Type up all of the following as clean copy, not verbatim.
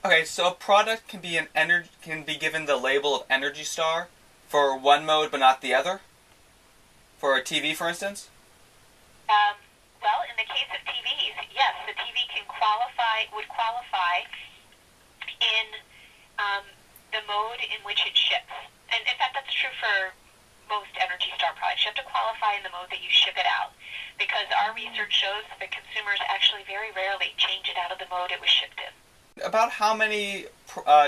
Okay, so a product can be given the label of Energy Star for one mode but not the other? For a TV, for instance? Um, well, in the case of TVs, yes, the TV would qualify in the mode in which it ships. And in fact, that's true for most Energy Star products. You have to qualify in the mode that you ship it out, because our research shows that consumers actually very rarely change it out of the mode it was shipped in. About how many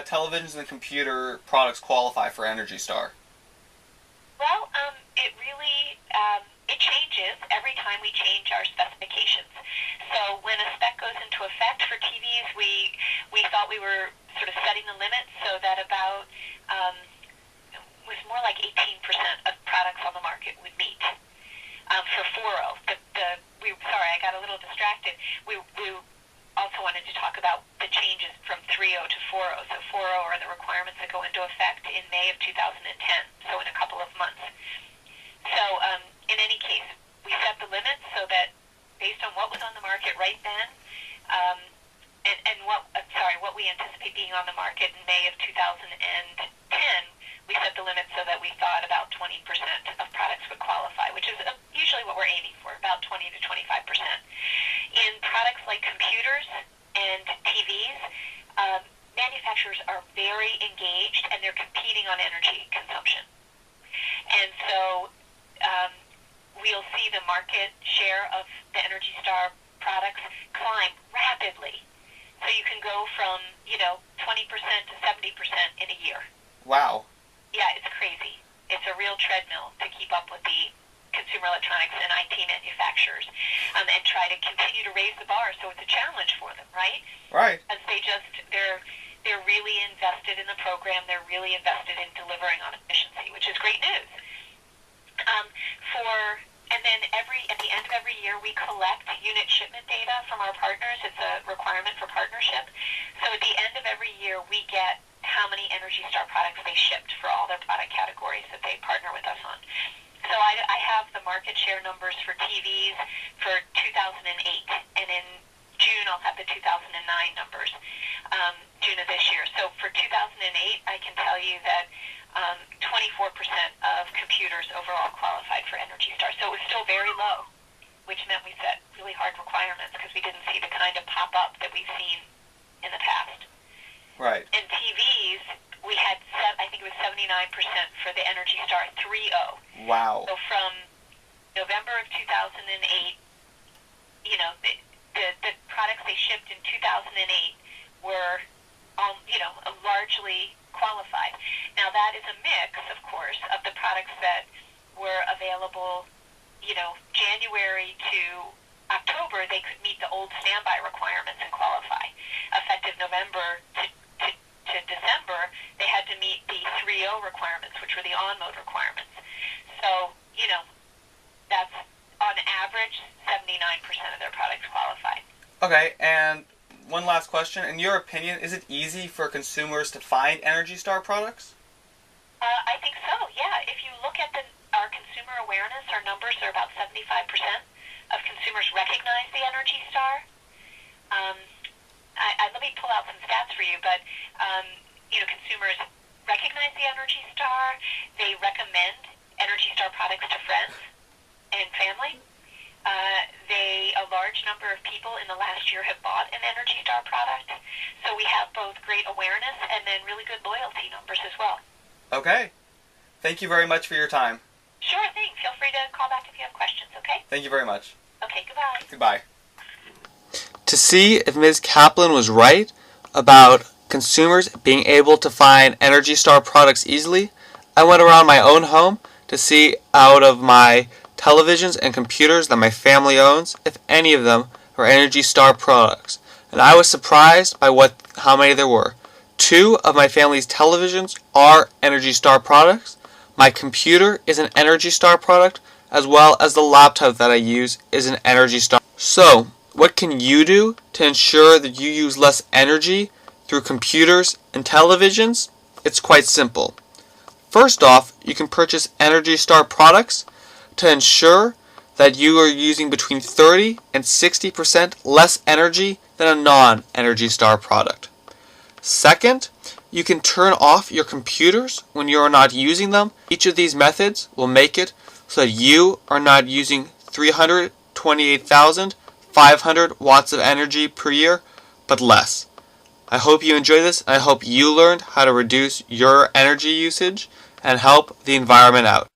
televisions and computer products qualify for Energy Star? Well, it really it changes every time we change our specifications. So when a spec goes into effect for TVs, we thought we were sort of setting the limit so that about was more like 18% of products on the market would meet. For 4.0, sorry, I got a little distracted. We also wanted to talk about the changes from 3.0 to 4.0. So 4.0 are the requirements that go into effect in May of 2010, so in a couple of months. So in any case, we set the limits so that based on what was on the market right then, and what we anticipate being on the market in May of 2010, we set the limit so that we thought about 20% of products would qualify, which is usually what we're aiming for, about 20 to 25%. In products like computers and TVs, manufacturers are very engaged and they're competing on energy consumption. And so we'll see the market share of the Energy Star products climb rapidly. So you can go from, 20% to 70% in a year. Wow. Yeah, it's crazy. It's a real treadmill to keep up with the consumer electronics and IT manufacturers, and try to continue to raise the bar. So it's a challenge for them, right? Right. As they're really invested in the program. They're really invested in delivering on efficiency, which is great news. And then at the end of every year, we collect unit shipment data from our partners. It's a requirement for partnership. So at the end of every year, we get how many Energy Star products they shipped for all their product categories that they partner with us on. So I have the market share numbers for TVs for 2008, and in June I'll have the 2009 numbers, June of this year. So for 2008, I can tell you that 24% of computers overall qualified for Energy Star. So it was still very low, which meant we set really hard requirements because we didn't see the kind of pop-up that we've seen in the past. Right. In TVs, we had, I think it was 79% for the Energy Star 3.0. Wow. So from November of 2008, the products they shipped in 2008 were, largely qualified. Now that is a mix, of course, of the products that were available, January to October. They could meet the old standby requirements and qualify. Effective November to December, they had to meet the 3.0 requirements, which were the on-mode requirements. So, that's on average 79% of their products qualified. Okay, and one last question. In your opinion, is it easy for consumers to find Energy Star products? I think so, yeah. If you look at our consumer awareness, our numbers are about 75% of consumers recognize the Energy Star. Let me pull out some stats for you, but consumers recognize the Energy Star. They recommend Energy Star products to friends and family. A large number of people in the last year have bought an Energy Star product. So we have both great awareness and then really good loyalty numbers as well. Okay. Thank you very much for your time. Sure thing. Feel free to call back if you have questions, okay? Thank you very much. Okay, goodbye. Goodbye. To see if Ms. Kaplan was right about consumers being able to find Energy Star products easily, I went around my own home to see out of my televisions and computers that my family owns if any of them were Energy Star products. And I was surprised by how many there were. 2 of my family's televisions are Energy Star products. My computer is an Energy Star product, as well as the laptop that I use is an Energy Star. So, what can you do to ensure that you use less energy through computers and televisions? It's quite simple. First off, you can purchase Energy Star products to ensure that you are using between 30 and 60% less energy than a non-Energy Star product. Second, you can turn off your computers when you are not using them. Each of these methods will make it so that you are not using 328,500 watts of energy per year, but less. I hope you enjoyed this. I hope you learned how to reduce your energy usage and help the environment out.